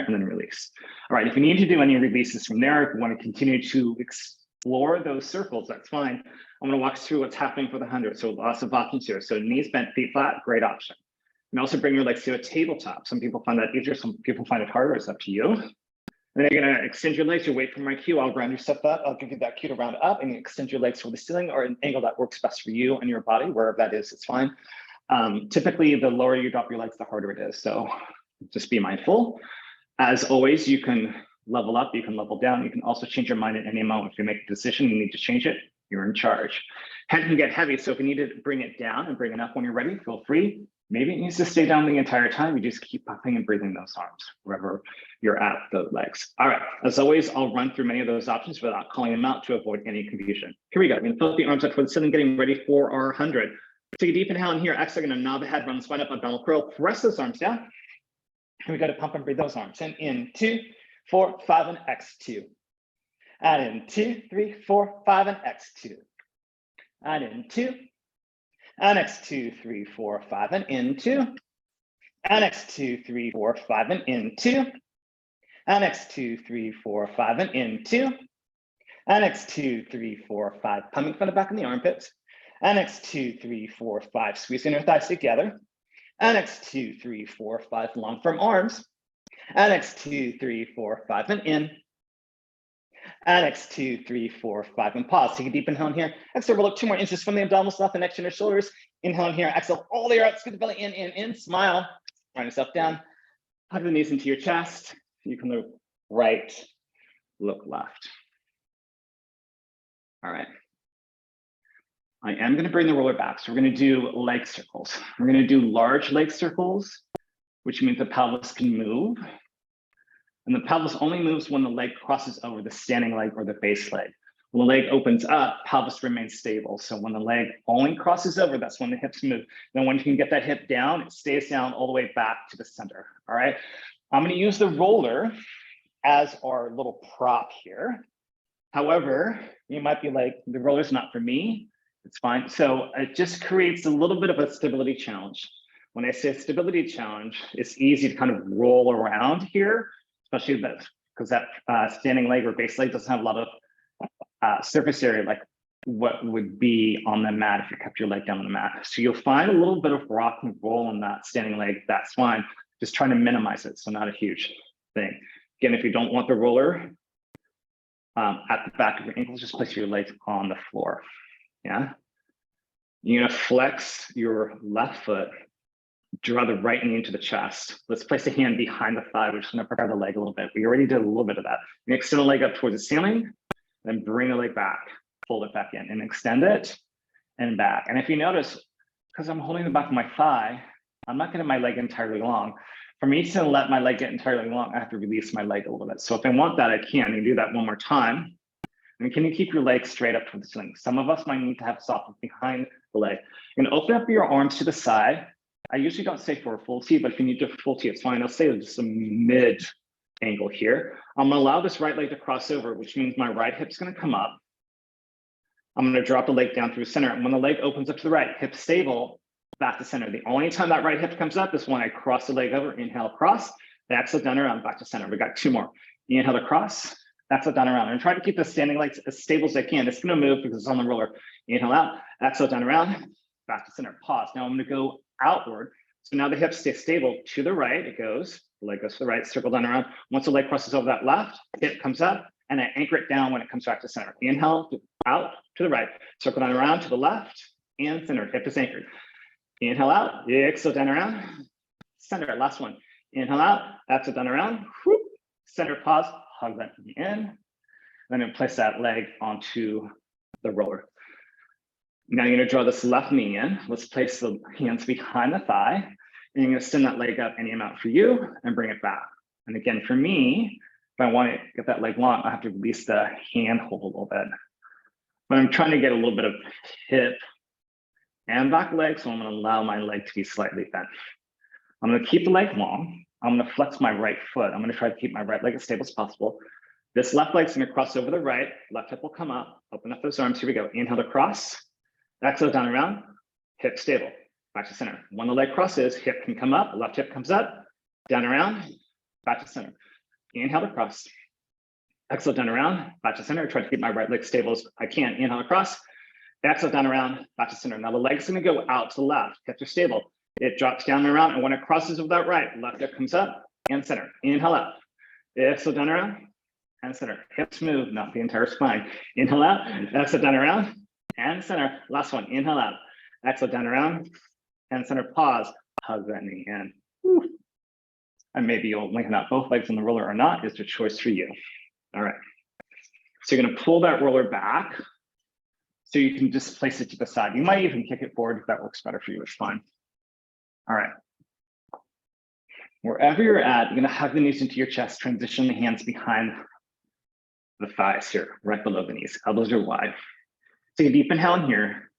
and then release. All right, if you need to do any releases from there, if you want to continue to explore those circles, that's fine. I'm going to walk through what's happening for the 100. So lots of options here. So knees bent, feet flat, great option. You can also bring your legs to a tabletop. Some people find that easier, some people find it harder. It's up to you. And then you're going to extend your legs. You wait for my cue. I'll round your step up. I'll give you that cue to round up, and you extend your legs toward the ceiling or an angle that works best for you and your body, wherever that is, it's fine. Typically, the lower you drop your legs, the harder it is. So just be mindful. As always, you can level up, you can level down. You can also change your mind at any moment. If you make a decision, you need to change it, you're in charge. Head can get heavy. So if you need to bring it down and bring it up when you're ready, feel free. Maybe it needs to stay down the entire time. You just keep pumping and breathing those arms wherever you're at, the legs. All right, as always, I'll run through many of those options without calling them out to avoid any confusion. Here we go. We're going to flip the arms up toward the ceiling, getting ready for our 100. Take a deep inhale in here. Exhale, going to nod the head, run the spine up, abdominal curl. Press those arms down. And we got to pump and breathe those arms. And in 2, 4, 5, and X2. And in 2, 3, 4, 5, and X2. And in 2. And X2, 3, 4, 5, and into. And X2, 3, 4, 5, and into. And X2, 3, 4, 5, and into. And X2, 3, 4, 5, pumping from the back of the armpits. And X2, 3, 4, 5, squeezing your thighs together. And X2, 3, 4, 5, long firm arms. And X2, 3, 4, 5, and in. And X2, 3, 4, 5, and pause. Take a deep inhale in here. Exhale, roll up 2 more inches from the abdominals, left the neck, chin, or shoulders. Inhale in here. Exhale all the way out. Scoot the belly in. Smile. Round yourself down. Hug the knees into your chest. You can look right, look left. All right. I am going to bring the roller back. So we're going to do leg circles. We're going to do large leg circles, which means the pelvis can move. And the pelvis only moves when the leg crosses over the standing leg or the base leg. When the leg opens up, pelvis remains stable. So when the leg only crosses over, that's when the hips move. Then when you can get that hip down, it stays down all the way back to the center. All right. I'm going to use the roller as our little prop here. However, you might be like, the roller's not for me. It's fine. So it just creates a little bit of a stability challenge. When I say stability challenge, it's easy to kind of roll around here, especially because that standing leg or base leg doesn't have a lot of surface area like what would be on the mat if you kept your leg down on the mat. So you'll find a little bit of rock and roll in that standing leg. That's fine. Just trying to minimize it. So not a huge thing. Again, if you don't want the roller at the back of your ankles, just place your legs on the floor. Yeah. You're going to flex your left foot, draw the right knee into the chest. Let's place a hand behind the thigh. We're just going to prepare the leg a little bit. We already did a little bit of that. You extend the leg up towards the ceiling, then bring the leg back, fold it back in and extend it and back. And if you notice, because I'm holding the back of my thigh, I'm not getting my leg entirely long. For me to let my leg get entirely long, I have to release my leg a little bit. So if I want that, I can. You do that one more time. And can you keep your legs straight up toward the ceiling? Some of us might need to have softness behind the leg. You're going to open up your arms to the side. I usually don't say for a full T, but if you need a full T, it's fine. I'll say just a mid angle here. I'm going to allow this right leg to cross over, which means my right hip's going to come up. I'm going to drop the leg down through the center. And when the leg opens up to the right, hip stable, back to center. The only time that right hip comes up is when I cross the leg over, inhale, cross, exhale, down around, back to center. We got 2 more. Inhale to cross, exhale, down around. And try to keep the standing legs as stable as I can. It's going to move because it's on the roller. Inhale out, exhale, down around, back to center. Pause. Now I'm going to go outward. So now the hips stay stable to the right. It goes, the leg goes to the right, circle down around. Once the leg crosses over that left, hip comes up, and I anchor it down when it comes back to center. Inhale, out to the right, circle down around to the left, and center. Hip is anchored. Inhale out, exhale down around, center. Last one. Inhale out, exhale down around, whoop, center, pause, hug that knee in. Then place that leg onto the roller. Now you're going to draw this left knee in. Let's place the hands behind the thigh. And you're going to send that leg up any amount for you and bring it back. And again, for me, if I want to get that leg long, I have to release the hand hold a little bit. But I'm trying to get a little bit of hip and back leg, so I'm going to allow my leg to be slightly bent. I'm going to keep the leg long. I'm going to flex my right foot. I'm going to try to keep my right leg as stable as possible. This left leg's going to cross over the right. Left hip will come up. Open up those arms. Here we go. Inhale to cross. Exhale down around. Hip stable. Back to center. When the leg crosses, hip can come up. Left hip comes up. Down around. Back to center. Inhale across. Exhale, down around, back to center. Try to keep my right leg stable as I can. Inhale across. Exhale, down around, back to center. Now the leg's gonna go out to the left, kept her stable. It drops down and around, and when it crosses with that right, left hip comes up and center. Inhale up. Exhale, down around and center. Hips move, not the entire spine. Inhale out, exhale, down around and center. Last one, inhale out. Exhale, down around and center. Pause, hug that knee in. Whew. And maybe you'll lengthen out both legs on the roller or not, is the choice for you. All right. So you're gonna pull that roller back so you can just place it to the side. You might even kick it forward if that works better for you, it's fine. All right. Wherever you're at, you're gonna hug the knees into your chest, transition the hands behind the thighs here, right below the knees. Elbows are wide. Take a deep inhale in here.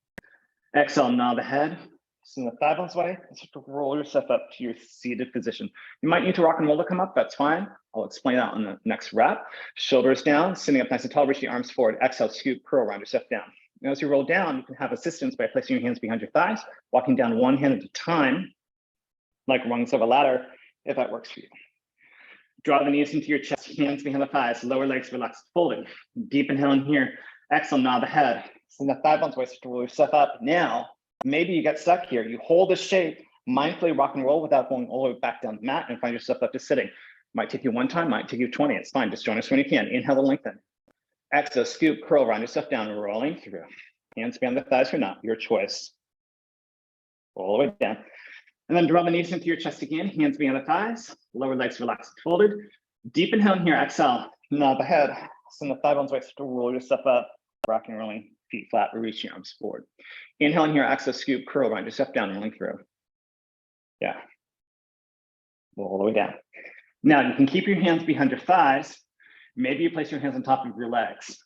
Exhale, nod the head. Send the thigh bones away. Start to roll yourself up to your seated position. You might need to rock and roll to come up, that's fine. I'll explain that on the next rep. Shoulders down, sitting up nice and tall, reach the arms forward. Exhale, scoop, curl, round yourself down. Now, as you roll down, you can have assistance by placing your hands behind your thighs, walking down one hand at a time, like rungs of a ladder, if that works for you. Draw the knees into your chest, hands behind the thighs, lower legs relaxed, folded. Deep inhale in here. Exhale, nod the head. Send the thigh bones away, start to roll yourself up. Now, maybe you get stuck here. You hold the shape, mindfully rock and roll without going all the way back down the mat and find yourself up to sitting. Might take you one time, might take you 20. It's fine. Just join us when you can. Inhale to lengthen. Exhale, scoop, curl, round yourself down, rolling through. Hands behind the thighs or not, your choice. All the way down. And then draw the knees into your chest again, hands behind the thighs, lower legs relaxed, folded. Deep inhale in here, exhale, nod the head, send the thigh bones away, start to roll yourself up, rocking, rolling, feet flat, or reach your arms forward. Inhale in here, exhale, scoop, curl, round yourself down, rolling through. Yeah. All the way down. Now you can keep your hands behind your thighs. Maybe you place your hands on top of your legs.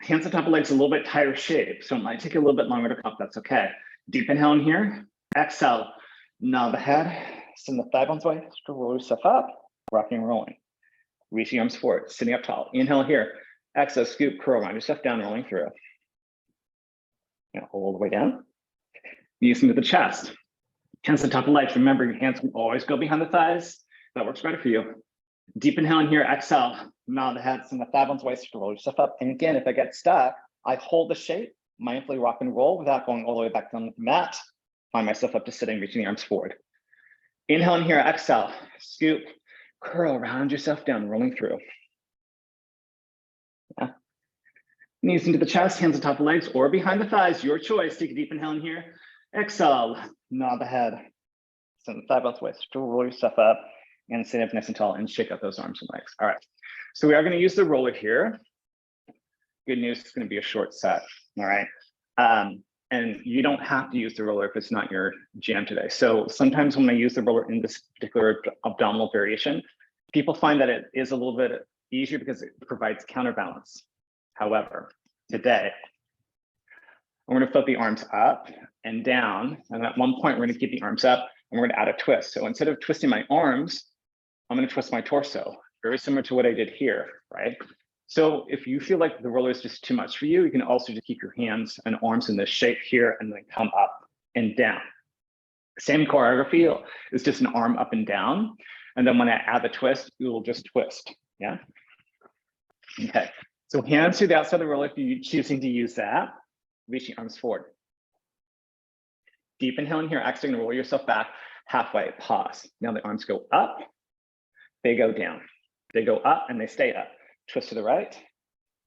Hands on top of legs, a little bit tighter shape, so it might take you a little bit longer to come up, that's okay. Deep inhale in here, exhale, nod the head, send the thigh bones away, start to roll yourself up, rocking and rolling. Reach the arms forward, sitting up tall. Inhale here, exhale, scoop, curl, round yourself down, rolling through. Now all the way down. Knees into the chest. Hands on top of legs. Remember, your hands can always go behind the thighs. That works better for you. Deep inhale in here, exhale, nod the head, send the thigh bones away, start to roll yourself up. And again, if I get stuck, I hold the shape, mindfully rock and roll without going all the way back down the mat. Find myself up to sitting, reaching the arms forward. Inhale in here, exhale, scoop, curl, round yourself down, rolling through. Yeah. Knees into the chest, hands on top of legs or behind the thighs, your choice. Take a deep inhale in here, exhale, nod the head, send the thigh bones away, start to roll yourself up and sit up nice and tall and shake out those arms and legs. All right, so we are going to use the roller here. Good news, it's going to be a short set, all right? And you don't have to use the roller if it's not your jam today. So sometimes when I use the roller in this particular abdominal variation, people find that it is a little bit easier because it provides counterbalance. However, today, I'm going to flip the arms up and down. And at one point, we're going to keep the arms up and we're going to add a twist. So instead of twisting my arms, I'm going to twist my torso, very similar to what I did here, right? So if you feel like the roller is just too much for you, you can also just keep your hands and arms in this shape here and then come up and down. Same choreography, it's just an arm up and down. And then when I add the twist, you will just twist, yeah? Okay, so hands to the outside of the roller if you're choosing to use that. Reach your arms forward. Deep inhale in here, exhale, and roll yourself back halfway, pause. Now the arms go up, they go down. They go up and they stay up. Twist to the right,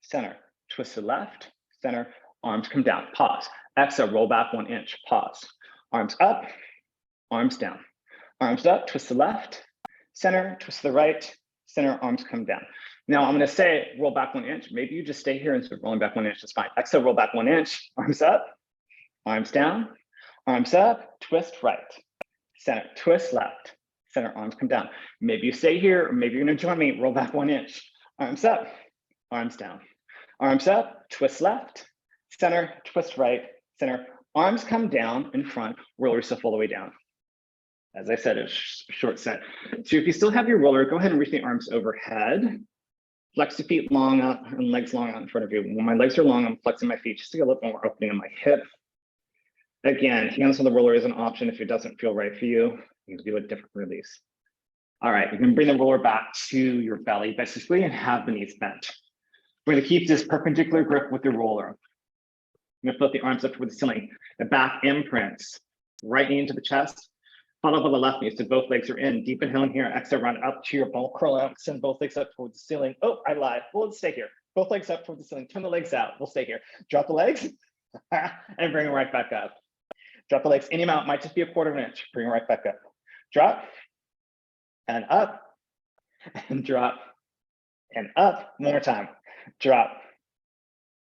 center, twist to the left, center, arms come down, pause. Exhale, roll back 1 inch, pause. Arms up, arms down. Arms up, twist to the left, center, twist to the right, center, arms come down. Now I'm gonna say roll back 1 inch. Maybe you just stay here and start rolling back 1 inch, that's fine. Exhale, roll back 1 inch, arms up, arms down, arms up, twist right, center, twist left, center, arms come down. Maybe you stay here, or maybe you're gonna join me, roll back 1 inch. Arms up, arms down. Arms up, twist left, center, twist right, center. Arms come down in front, roll yourself all the way down. As I said, it's a short set. So if you still have your roller, go ahead and reach the arms overhead. Flex the feet long up and legs long out in front of you. When my legs are long, I'm flexing my feet just to get a little more opening in my hip. Again, hands on the roller is an option if it doesn't feel right for you. You can do a different release. All right, you can bring the roller back to your belly basically and have the knees bent. We're going to keep this perpendicular grip with the roller. You're going to float the arms up towards the ceiling. The back imprints, right knee into the chest, follow by the left knee. So both legs are in. Deep inhale in here, exhale, run up to your ball curl out. Send both legs up towards the ceiling. Oh, I lied. Well, let's stay here. Both legs up towards the ceiling. Turn the legs out. We'll stay here. Drop the legs and bring it right back up. Drop the legs any amount. Might just be a quarter of an inch. Bring it right back up. Drop and up and drop and up. One more time. Drop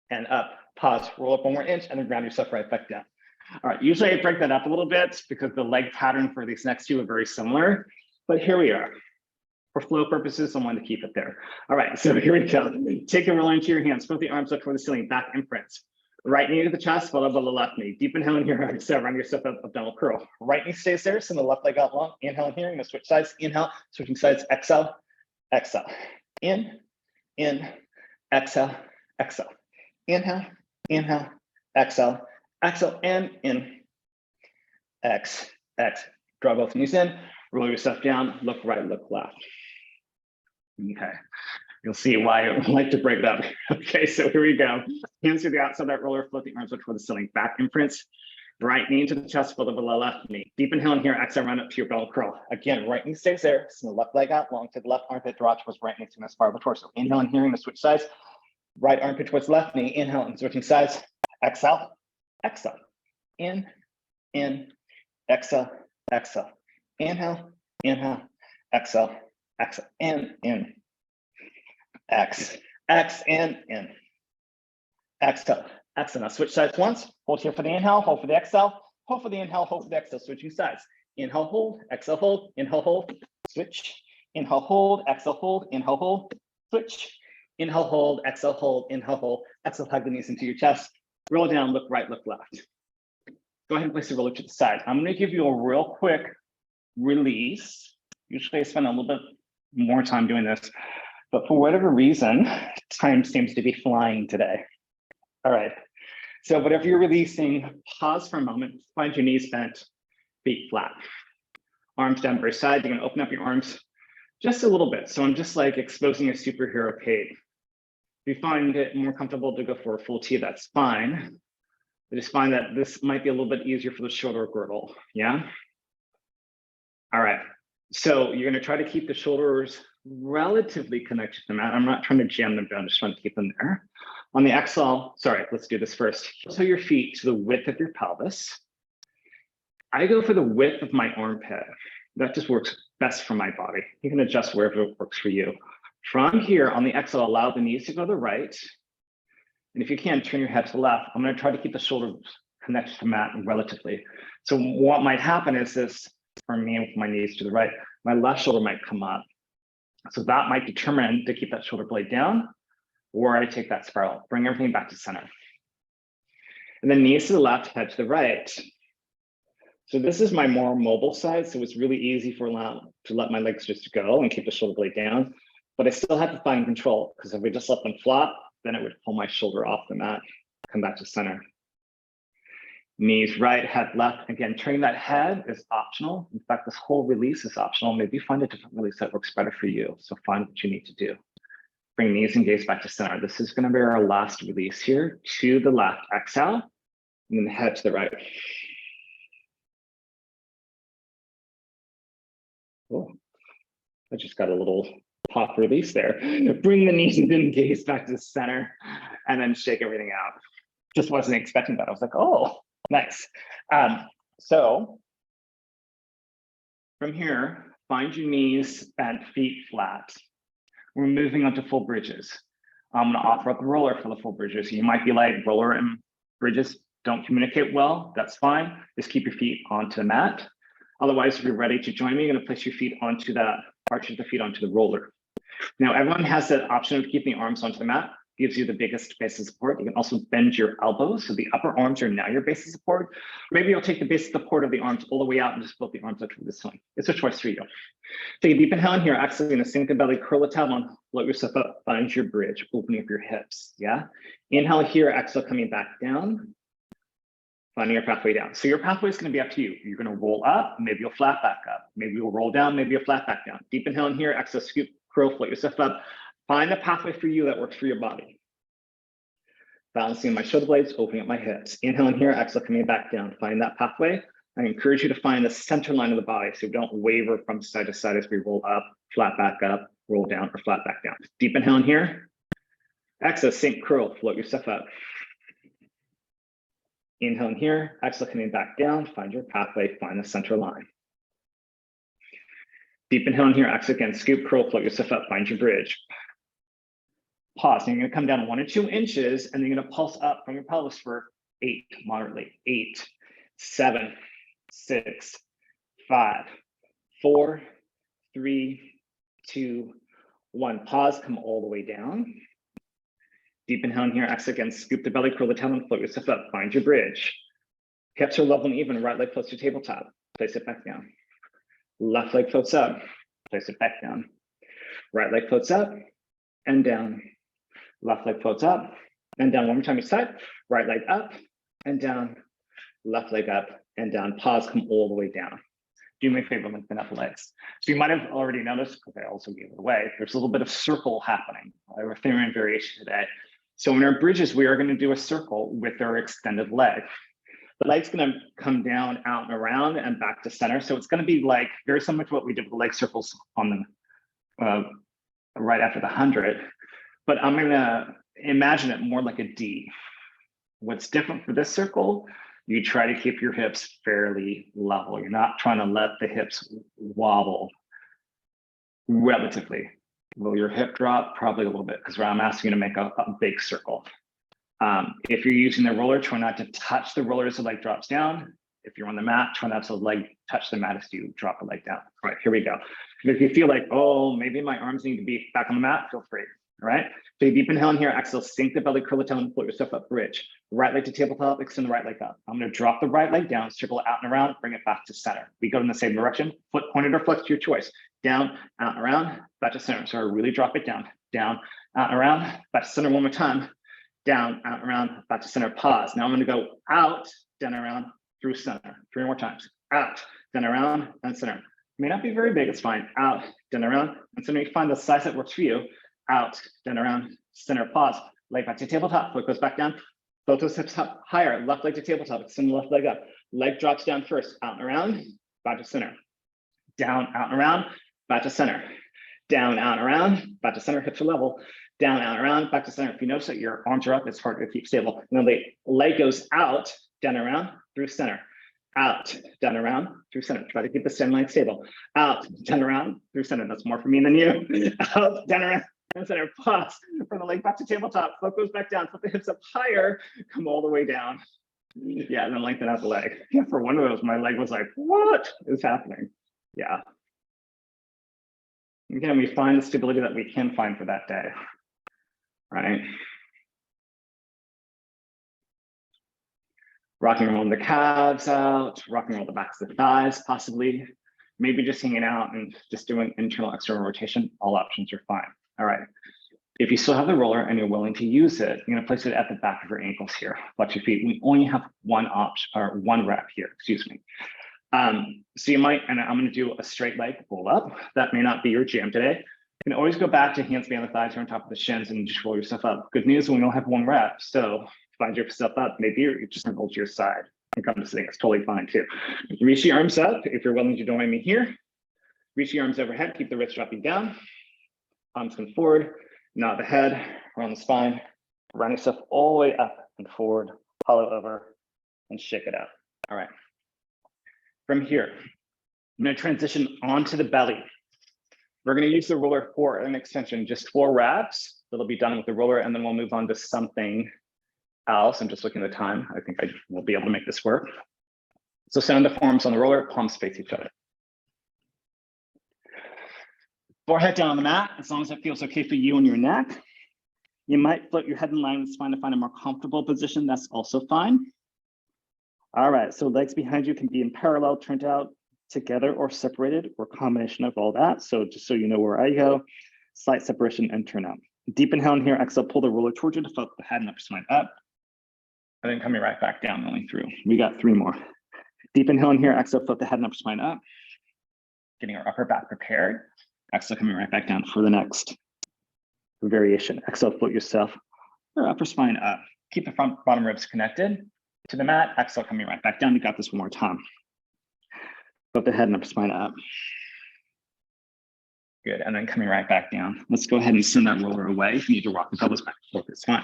and up. Pause. Roll up one more inch and then ground yourself right back down. All right, usually I break that up a little bit because the leg pattern for these next two are very similar, but here we are. For flow purposes, I want to keep it there. All right, so here we go. Take the roller into your hands, float the arms up toward the ceiling, back imprints. Right knee to the chest, followed by the left knee. Deep inhale in here, exhale, run yourself up, abdominal curl. Right knee stays there, send the left leg out long. Inhale in here, you're gonna switch sides. Inhale, switching sides, exhale, exhale. In, exhale, exhale. Inhale, inhale, exhale. Exhale and in, X. Draw both knees in, roll yourself down, look right, look left. Okay, you'll see why I like to break it up. Okay, so here we go. Hands to the outside of that roller, float the arms up toward the ceiling. Back imprints, right knee into the chest, fold over the left knee. Deep inhale in here, exhale, run up to your belly curl. Again, right knee stays there, send the left leg out long, to the left armpit, draw towards right knee to the spiral of the torso. Inhale in here, and switch sides. Right armpit towards left knee, inhale and switching sides. Exhale, exhale. In, exhale, exhale. Inhale, exhale, exhale, in, X, and in. Exhale, exhale. Now switch sides once. Hold here for the inhale, hold for the exhale, hold for the inhale, hold for the exhale. Switching sides. Inhale, hold, exhale, hold, switch. Inhale, hold, exhale, hold, switch. Inhale, hold, exhale, exhale, hug the knees into your chest. Roll down, look right, look left. Go ahead and place the roller to the side. I'm going to give you a real quick release. Usually I spend a little bit more time doing this, but for whatever reason, time seems to be flying today. All right, so whatever you're releasing, pause for a moment, find your knees bent, feet flat. Arms down by side, you're going to open up your arms just a little bit. So I'm just like exposing a superhero cape. If you find it more comfortable to go for a full T, that's fine. I just find that this might be a little bit easier for the shoulder girdle, yeah? All right, so you're gonna try to keep the shoulders relatively connected to the mat. I'm not trying to jam them down, I'm just trying to keep them there. On the exhale, sorry, let's do this first. So your feet to the width of your pelvis. I go for the width of my armpit. That just works best for my body. You can adjust wherever it works for you. From here, on the exhale, allow the knees to go to the right. And if you can, turn your head to the left. I'm going to try to keep the shoulders connected to the mat relatively. So what might happen is this, for me, with my knees to the right, my left shoulder might come up. So that might determine to keep that shoulder blade down, or I take that spiral, bring everything back to center. And then knees to the left, head to the right. So this is my more mobile side. So it's really easy to let my legs just go and keep the shoulder blade down. But I still have to find control, because if we just let them flop, then it would pull my shoulder off the mat, come back to center. Knees right, head left. Again, turning that head is optional. In fact, this whole release is optional. Maybe find a different release that works better for you. So find what you need to do. Bring knees and gaze back to center. This is going to be our last release here. To the left, exhale, and then head to the right. Oh, I just got a little pop release there. Bring the knees and gaze back to the center, and then shake everything out. Just wasn't expecting that. I was like, oh, nice. So from here, find your knees and feet flat. We're moving on to full bridges. I'm going to offer up the roller for the full bridges. You might be like, roller and bridges don't communicate well. That's fine. Just keep your feet onto the mat. Otherwise, if you're ready to join me, you're going to place your feet onto that, arch the feet onto the roller. Now, everyone has that option of keeping the arms onto the mat. Gives you the biggest base of support. You can also bend your elbows, so the upper arms are now your base of support. Maybe you'll take the base of support of the arms all the way out and just float the arms up to the ceiling. It's a choice for you. Take a deep inhale in here. Actually, going to sink the belly, curl the tailbone, float yourself up, find your bridge, opening up your hips. Yeah. Inhale here, exhale coming back down. finding your pathway down. So your pathway is going to be up to you. You're going to roll up, maybe you'll flat back up, maybe you'll roll down, maybe you'll flat back down. Deep inhale in here, exhale, scoop, curl, float yourself up. Find the pathway for you that works for your body. Balancing my shoulder blades, opening up my hips. Inhale in here, exhale, coming back down. Find that pathway. I encourage you to find the center line of the body so you don't waver from side to side as we roll up, flat back up, roll down, or flat back down. Deep inhale in here. Exhale, sink, curl, float yourself up. Inhale in here, exhale, coming back down. Find your pathway, find the center line. Deep inhale in here, exhale again, scoop, curl, float yourself up, find your bridge. Pause, and you're gonna come down 1 or 2 inches, and then you're gonna pulse up from your pelvis for 8, moderately. 8, 7, 6, 5, 4, 3, 2, 1. Pause, come all the way down. Deep inhale in here, exhale again, scoop the belly, curl the tailbone, float yourself up, find your bridge. Hips are level and even, right leg floats to tabletop, place it back down. Left leg floats up, place it back down. Right leg floats up and down. Left leg floats up and down. One more time each side. Right leg up and down. Left leg up and down. Pause, come all the way down. Do me a favor, lengthen up the legs. So you might have already noticed, because I also gave it away, there's a little bit of circle happening. We're figuring variation today. So in our bridges, we are going to do a circle with our extended leg. The leg's going to come down, out and around and back to center. So it's going to be like very similar to what we did with the leg circles on the right after the 100. But I'm going to imagine it more like a D. What's different for this circle, you try to keep your hips fairly level. You're not trying to let the hips wobble relatively. Will your hip drop? Probably a little bit, because I'm asking you to make a big circle. If you're using the roller, try not to touch the roller as the leg drops down. If you're on the mat, try not to leg touch the mat as you drop the leg down. All right, here we go. If you feel like, oh, maybe my arms need to be back on the mat, feel free. All right, so deep inhale in here, exhale, sink the belly, curl the tailbone, float yourself up, bridge. Right leg to tabletop, extend the right leg up. I'm gonna drop the right leg down, circle out and around, bring it back to center. We go in the same direction, foot pointed or flexed, your choice. Down, out and around, back to center. So I really drop it down, out and around, back to center one more time. Down, out and around, back to center, pause. Now I'm gonna go out, down and around, through center. 3 more times. Out, down and around, and center. May not be very big, it's fine. Out, down and around, and center. You find the size that works for you. Out, down around, center, pause. Leg back to tabletop, foot goes back down. Both those hips up higher, left leg to tabletop, extend the left leg up. Leg drops down first, out and around, back to center. Down, out and around, back to center. Down, out and around, back to center, hips are level. Down, out and around, back to center. If you notice that your arms are up, it's hard to keep stable. And then the leg goes out, down and around, through center. Out, down and around, through center. Try to keep the stem line stable. Out, down and around, through center. That's more for me than you. Out, down and around. And center, pause, from the leg back to tabletop, foot goes back down, put the hips up higher, come all the way down. Yeah, and then lengthen out the leg. Yeah, for one of those, my leg was like, what is happening? Yeah. Again, we find the stability that we can find for that day, right? Rocking and rolling the calves out, rocking and roll the backs of the thighs, possibly. Maybe just hanging out and just doing internal, external rotation. All options are fine. All right. If you still have the roller and you're willing to use it, you're going to place it at the back of your ankles here. Flex your feet. We only have one option or one rep here. Excuse me. So you might, and I'm going to do a straight leg pull up. That may not be your jam today. You can always go back to hands behind the thighs or on top of the shins and just roll yourself up. Good news, we only have one rep. So find yourself up. Maybe you're just going to roll to your side and come to sitting. It's totally fine too. Reach your arms up if you're willing to join me here. Reach your arms overhead. Keep the wrists dropping down. Arms come forward, nod the head, around the spine, round yourself all the way up and forward, hollow over, and shake it out. All right. From here, I'm going to transition onto the belly. We're going to use the roller for an extension, just 4 reps. That'll be done with the roller, and then we'll move on to something else. I'm just looking at the time. I think I will be able to make this work. So send the forearms on the roller, palms face each other. Forehead down on the mat, as long as it feels okay for you and your neck. You might float your head in line. It's fine to find a more comfortable position. That's also fine. All right, so legs behind you can be in parallel, turned out together or separated, or combination of all that. So just so you know where I go, slight separation and turn out. Deep inhale in here, exhale, pull the roller towards you to float the head and upper spine up. And then coming right back down, rolling through. We got 3 more. Deep inhale in here, exhale, flip the head and upper spine up. Getting our upper back prepared. Exhale, coming right back down for the next variation. Exhale, float yourself, or upper spine up. Keep the front bottom ribs connected to the mat. Exhale, coming right back down. We got this one more time. Flip the head and upper spine up. Good, and then coming right back down. Let's go ahead and send that roller away. If you need to rock the pelvis back and forth, it's fine.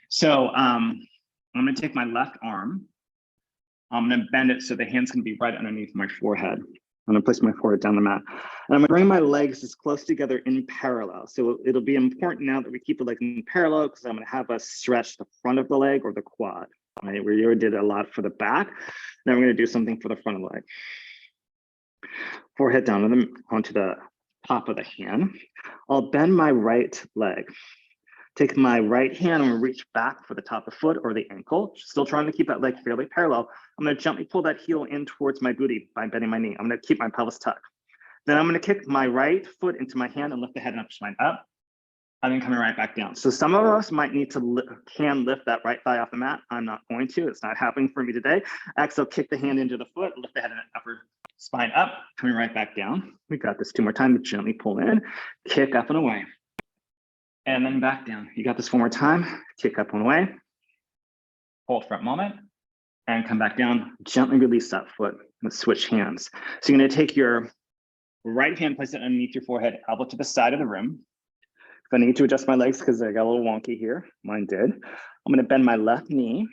So I'm gonna take my left arm. I'm gonna bend it so the hand's gonna be right underneath my forehead. I'm gonna place my forehead down the mat. And I'm gonna bring my legs as close together in parallel. So it'll be important now that we keep the legs in parallel because I'm gonna have us stretch the front of the leg or the quad. Right? We already did a lot for the back. Now we're gonna do something for the front of the leg. Forehead down onto the top of the hand. I'll bend my right leg. Take my right hand and reach back for the top of the foot or the ankle. Still trying to keep that leg fairly parallel. I'm going to gently pull that heel in towards my booty by bending my knee. I'm going to keep my pelvis tucked. Then I'm going to kick my right foot into my hand and lift the head and upper spine up. And then coming right back down. So some of us might need to can lift that right thigh off the mat. I'm not going to. It's not happening for me today. Exhale, kick the hand into the foot, lift the head and upper spine up, coming right back down. We got this 2 more times. Gently pull in, kick up and away. And then back down. You got this 1 more time. Kick up and away. Hold for a moment and come back down. Gently release that foot. Let's switch hands. So you're going to take your right hand, place it underneath your forehead, elbow to the side of the room. If I need to adjust my legs because they got a little wonky here, mine did. I'm going to bend my left knee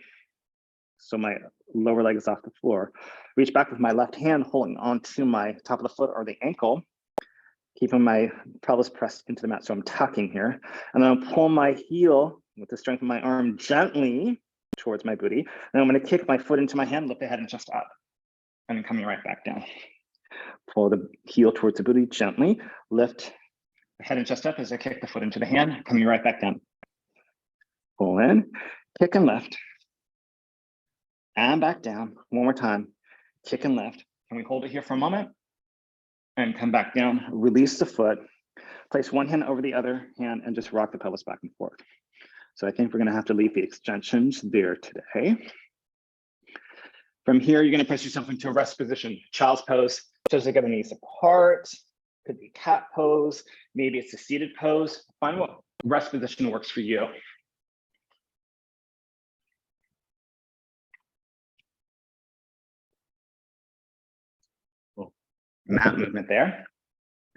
so my lower leg is off the floor. Reach back with my left hand, holding onto my top of the foot or the ankle, keeping my pelvis pressed into the mat. So I'm tucking here. And then I'll pull my heel with the strength of my arm gently towards my booty. And I'm going to kick my foot into my hand, lift the head and chest up, and then coming right back down. Pull the heel towards the booty gently, lift the head and chest up as I kick the foot into the hand, coming right back down. Pull in, kick and lift, and back down. 1 more time, kick and lift. Can we hold it here for a moment? And come back down, release the foot, place one hand over the other hand and just rock the pelvis back and forth. So I think we're gonna have to leave the extensions there today. From here, you're gonna press yourself into a rest position, child's pose, just to get the knees apart. Could be cat pose, maybe it's a seated pose. Find what rest position works for you. Mat movement there.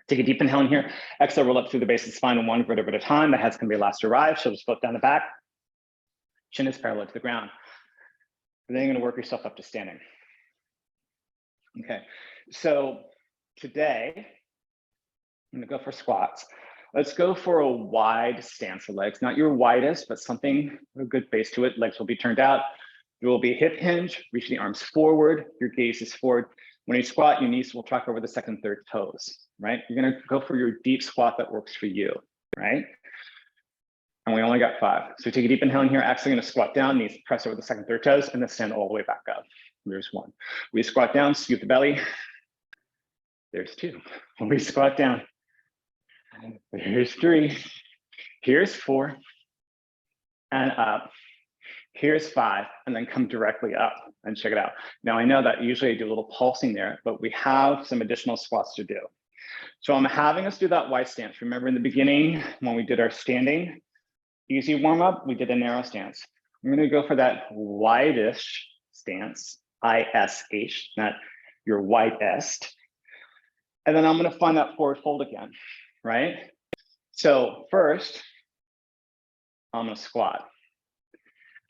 Take a deep inhale in here. Exhale, roll up through the base of the spine in 1 vertebra at a time. The head's gonna be last to arrive. Shoulders float down the back. Chin is parallel to the ground. And then you're gonna work yourself up to standing. Okay, so today, I'm gonna go for squats. Let's go for a wide stance of legs, not your widest, but something with a good base to it. Legs will be turned out. There will be a hip hinge, reach the arms forward, your gaze is forward. When you squat, your knees will track over the second, third toes, right? You're gonna go for your deep squat that works for you, right? And we only got 5. So take a deep inhale in here, actually gonna squat down, knees press over the second, third toes, and then stand all the way back up. There's 1. We squat down, scoop the belly. There's 2. When we squat down, here's 3, here's 4, and up. Here's 5, and then come directly up and check it out. Now I know that usually I do a little pulsing there, but we have some additional squats to do. So I'm having us do that wide stance. Remember in the beginning when we did our standing, easy warm up, we did a narrow stance. I'm gonna go for that wide-ish stance, I-S-H, not your widest. And then I'm gonna find that forward fold again, right? So first, I'm gonna squat.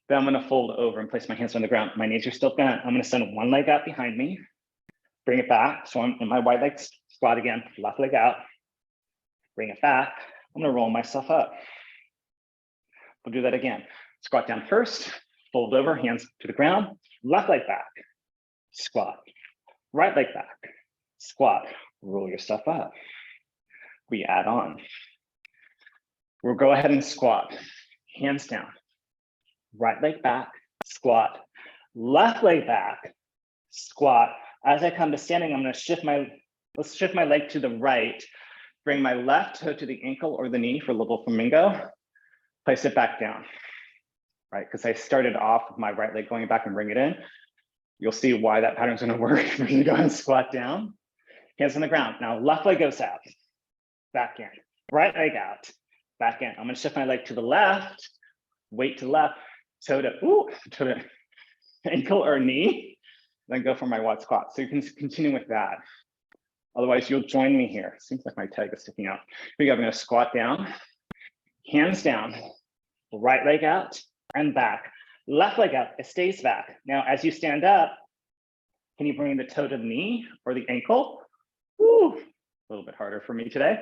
Then I'm gonna fold over and place my hands on the ground. My knees are still bent. I'm gonna send one leg out behind me, bring it back. So I'm in my wide leg squat again, left leg out, bring it back. I'm gonna roll myself up. We'll do that again. Squat down first, fold over, hands to the ground, left leg back, squat, right leg back, squat, roll yourself up. We add on. We'll go ahead and squat, hands down. Right leg back, squat, left leg back, squat. As I come to standing, I'm gonna let's shift my leg to the right, bring my left toe to the ankle or the knee for little flamingo, place it back down. right? Because I started off with my right leg going back and bring it in. You'll see why that pattern's gonna work. We're gonna go ahead and squat down, hands on the ground. Now left leg goes out, back in, right leg out, back in. I'm gonna shift my leg to the left, weight to the left, toe to ankle or knee, then go for my wide squat. So you can continue with that. Otherwise, you'll join me here. Seems like my tag is sticking out. Here we go. I'm going to squat down, hands down, right leg out and back. Left leg out, it stays back. Now, as you stand up, can you bring the toe to the knee or the ankle? Woo, a little bit harder for me today.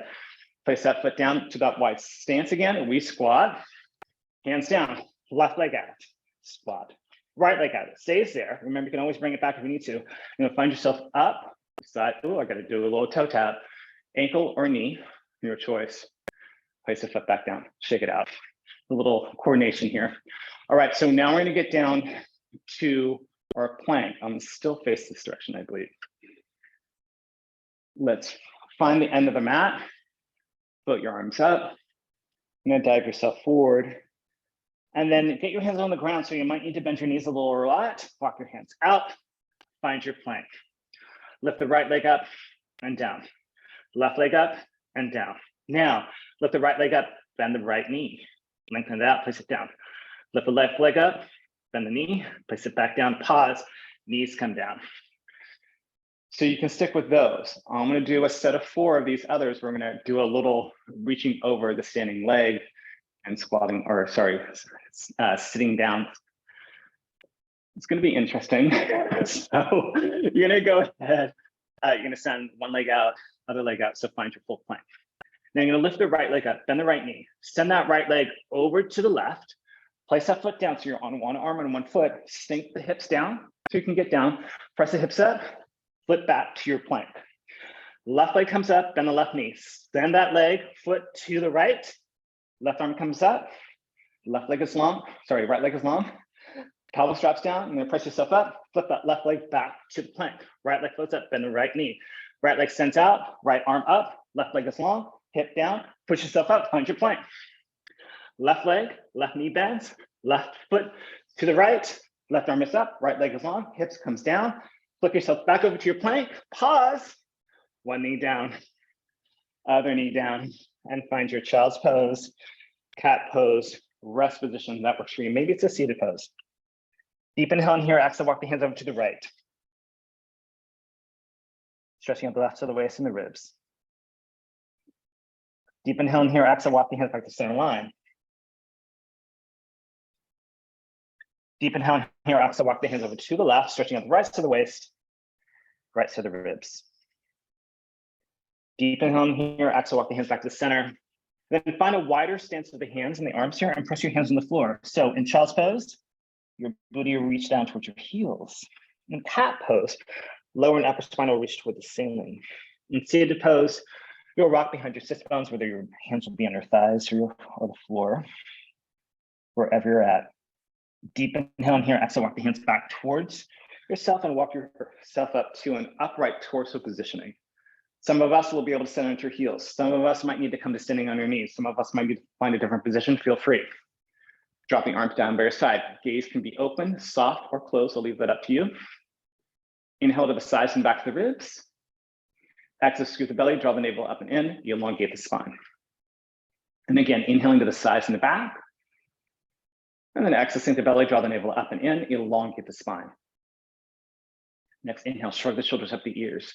Place that foot down to that wide stance again. We squat, hands down, left leg out, squat. Right leg out, it stays there. Remember, you can always bring it back if you need to. You're gonna find yourself up, side. Oh, I gotta do a little toe tap. Ankle or knee, your choice. Place the foot back down, shake it out. A little coordination here. All right, so now we're gonna get down to our plank. I'm still face this direction, I believe. Let's find the end of the mat. Float your arms up. You're gonna dive yourself forward. And then get your hands on the ground. So you might need to bend your knees a little lot. Walk your hands out, find your plank. Lift the right leg up and down. Left leg up and down. Now, lift the right leg up, bend the right knee. Lengthen it out, place it down. Lift the left leg up, bend the knee, place it back down, pause, knees come down. So you can stick with those. I'm gonna do a set of 4 of these others. We're gonna do a little reaching over the standing leg and squatting, or sorry, sitting down. It's going to be interesting. So you're going to go ahead, you're going to send one leg out, other leg out, so find your full plank. Now you're going to lift the right leg up, bend the right knee, send that right leg over to the left, place that foot down so you're on one arm and one foot, sink the hips down so you can get down, press the hips up, flip back to your plank. Left leg comes up, bend the left knee, send that leg, foot to the right, left arm comes up, left leg is long, sorry, right leg is long. Pelvis drops down, you're gonna press yourself up, flip that left leg back to the plank. Right leg floats up, bend the right knee. Right leg sends out, right arm up, left leg is long, hip down, push yourself up, find your plank. Left leg, left knee bends, left foot to the right, left arm is up, right leg is long, hips comes down, flip yourself back over to your plank, pause, one knee down, other knee down, and find your child's pose, cat pose, rest position that works for you. Maybe it's a seated pose. Deep inhale in here, exhale, walk the hands over to the right. Stretching out the left to the waist and the ribs. Deep inhale in here, exhale, walk the hands back to center line. Deep inhale in here, exhale, walk the hands over to the left, stretching out the right to the waist, right to the ribs. Deep inhale in here, exhale, walk the hands back to the center. Then find a wider stance of the hands and the arms here and press your hands on the floor. So in child's pose, your booty will reach down towards your heels. In cat pose, lower and upper spine will reach toward the ceiling. In seated pose, you'll rock behind your sit bones, whether your hands will be on your thighs or the floor, wherever you're at. Deep inhale in here, exhale, walk the hands back towards yourself and walk yourself up to an upright torso positioning. Some of us will be able to sit onto your heels. Some of us might need to come to standing on your knees. Some of us might need to find a different position. Feel free. Dropping arms down by your side. Gaze can be open, soft, or closed. I'll leave that up to you. Inhale to the sides and back of the ribs. Exhale, scoot the belly, draw the navel up and in, elongate the spine. And again, inhaling to the sides and the back. And then exhale, sink the belly, draw the navel up and in, elongate the spine. Next, inhale, shrug the shoulders up the ears.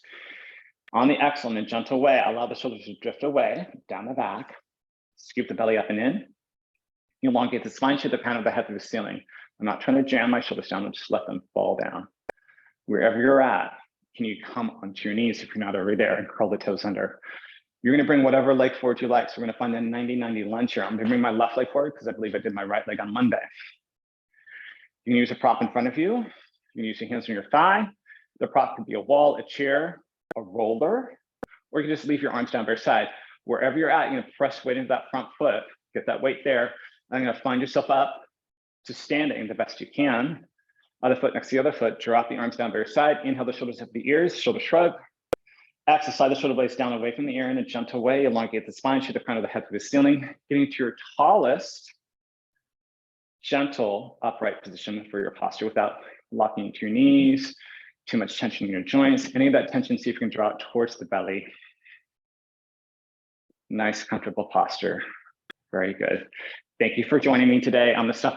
On the exhale, in a gentle way, allow the shoulders to drift away, down the back. Scoop the belly up and in. Elongate the spine, shoot the crown of the head through the ceiling. I'm not trying to jam my shoulders down, just let them fall down. Wherever you're at, can you come onto your knees if you're not already there and curl the toes under? You're gonna bring whatever leg forward you like. So we're gonna find a 90-90 lunge here. I'm gonna bring my left leg forward because I believe I did my right leg on Monday. You can use a prop in front of you. You can use your hands on your thigh. The prop could be a wall, a chair, a roller, or you can just leave your arms down by your side. Wherever you're at, you're gonna press weight into that front foot, get that weight there. I'm gonna find yourself up to standing the best you can. Other foot next to the other foot, drop the arms down by your side. Inhale the shoulders up the ears, shoulder shrug. Exhale, slide the shoulder blades down away from the ear in a gentle way, elongate the spine, shoot the crown of the head through the ceiling. Getting to your tallest gentle upright position for your posture without locking into your knees, too much tension in your joints. Any of that tension, see if you can draw it towards the belly. Nice, comfortable posture. Very good. Thank you for joining me today on the stuff